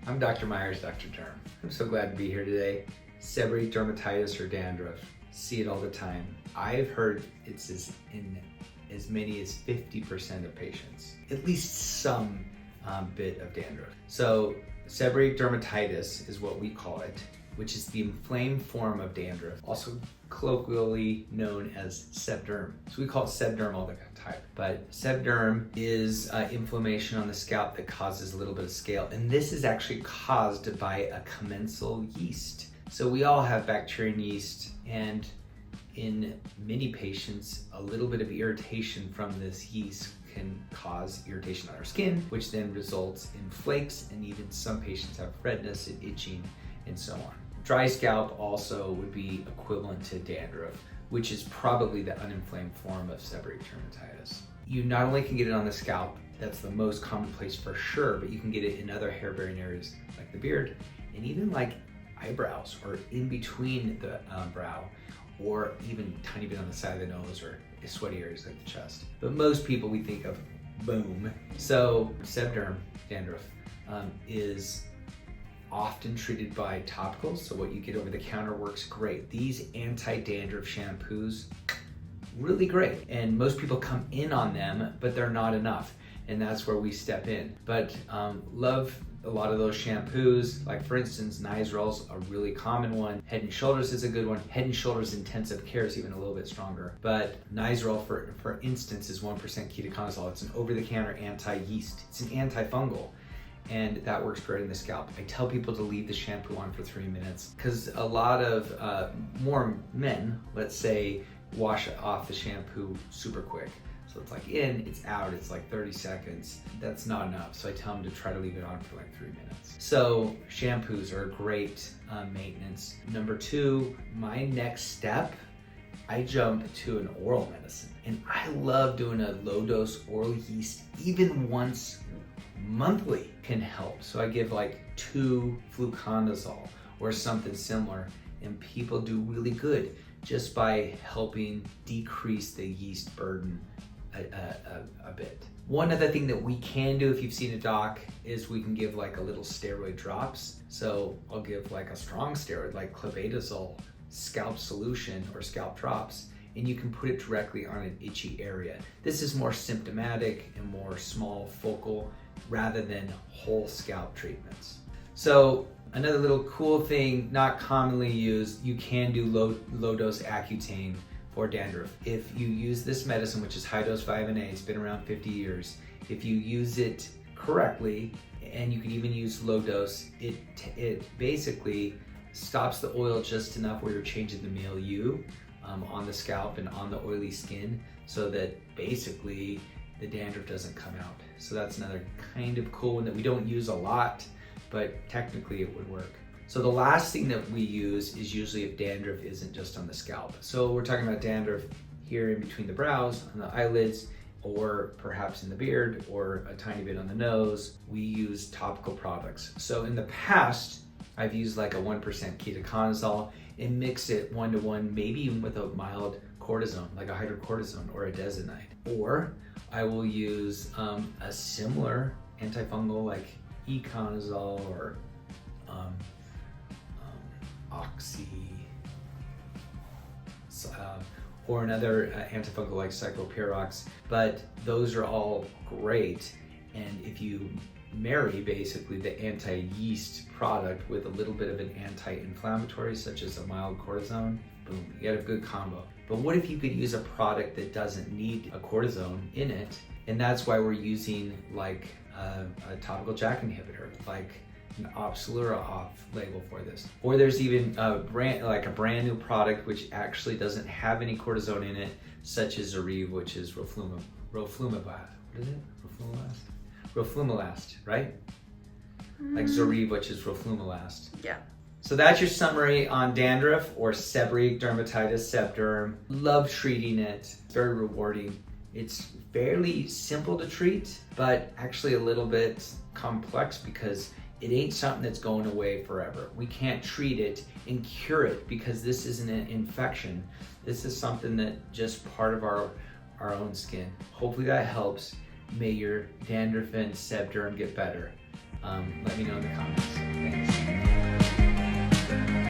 I'm Dr. Myers, Dr. Derm. I'm so glad to be here today. Seborrheic dermatitis or dandruff. See it all the time. I've heard it's in as many as 50% of patients, at least some bit of dandruff. So seborrheic dermatitis is what we call it, which is the inflamed form of dandruff, also colloquially known as Sebderm. So we call it Sebderm all the time. But Sebderm is inflammation on the scalp that causes a little bit of scale. And this is actually caused by a commensal yeast. So we all have bacteria and yeast, and in many patients, a little bit of irritation from this yeast can cause irritation on our skin, which then results in flakes, and even some patients have redness and itching and so on. Dry scalp also would be equivalent to dandruff, which is probably the uninflamed form of seborrheic dermatitis. You not only can get it on the scalp, that's the most common place for sure, but you can get it in other hair-bearing areas like the beard, and even like eyebrows or in between the brow, or even tiny bit on the side of the nose or sweaty areas like the chest. But most people we think of boom. So Sebderm, dandruff, is often treated by topicals, so what you get over the counter works great. These anti-dandruff shampoos, really great. And most people come in on them, but they're not enough. And that's where we step in. But love a lot of those shampoos. Like for instance, Nizoril's a really common one. Head and Shoulders is a good one. Head and Shoulders Intensive Care is even a little bit stronger. But Nizoril, for instance, is 1% ketoconazole. It's an over-the-counter anti-yeast. It's an antifungal. And that works great in the scalp. I tell people to leave the shampoo on for 3 minutes because a lot of more men, let's say, wash off the shampoo super quick. So it's like in, it's out, it's like 30 seconds. That's not enough. So I tell them to try to leave it on for like 3 minutes. So shampoos are a great maintenance. Number two, my next step, I jump to an oral medicine. And I love doing a low dose oral yeast, even once monthly can help. So I give like 2 fluconazole or something similar, and people do really good just by helping decrease the yeast burden a bit. One other thing that we can do if you've seen a doc is we can give like a little steroid drops. So I'll give like a strong steroid like clobetasol scalp solution or scalp drops, and you can put it directly on an itchy area. This is more symptomatic and more small focal rather than whole scalp treatments. So another little cool thing, not commonly used, you can do low dose Acutane for dandruff. If you use this medicine, which is high dose vitamin A, it's been around 50 years. If you use it correctly, and you can even use low dose, it basically stops the oil just enough where you're changing the milieu on the scalp and on the oily skin, so that basically the dandruff doesn't come out. So that's another kind of cool one that we don't use a lot, but technically it would work. So the last thing that we use is usually if dandruff isn't just on the scalp. So we're talking about dandruff here in between the brows, on the eyelids, or perhaps in the beard, or a tiny bit on the nose. We use topical products. So in the past, I've used like a 1% ketoconazole and mix it 1-to-1, maybe even with a mild cortisone, like a hydrocortisone or a desonide. Or I will use a similar antifungal like econazole or oxy, or another antifungal like cyclopirox. But those are all great, and if you marry basically the anti-yeast product with a little bit of an anti-inflammatory such as a mild cortisone, boom, you got a good combo. But what if you could use a product that doesn't need a cortisone in it? And that's why we're using like a topical JAK inhibitor, like an Opsilura off-label for this. Or there's even a brand new product which actually doesn't have any cortisone in it, such as Zoryve, which is roflumilast. What is it? Roflumilast, right? Like Zoryve, which is roflumilast. Yeah. So that's your summary on dandruff or seborrheic dermatitis, Sebderm. Love treating it. It's very rewarding. It's fairly simple to treat, but actually a little bit complex because it ain't something that's going away forever. We can't treat it and cure it because this isn't an infection. This is something that just part of our own skin. Hopefully that helps. May your dandruff and Sebderm get better. Let me know in the comments. Thanks.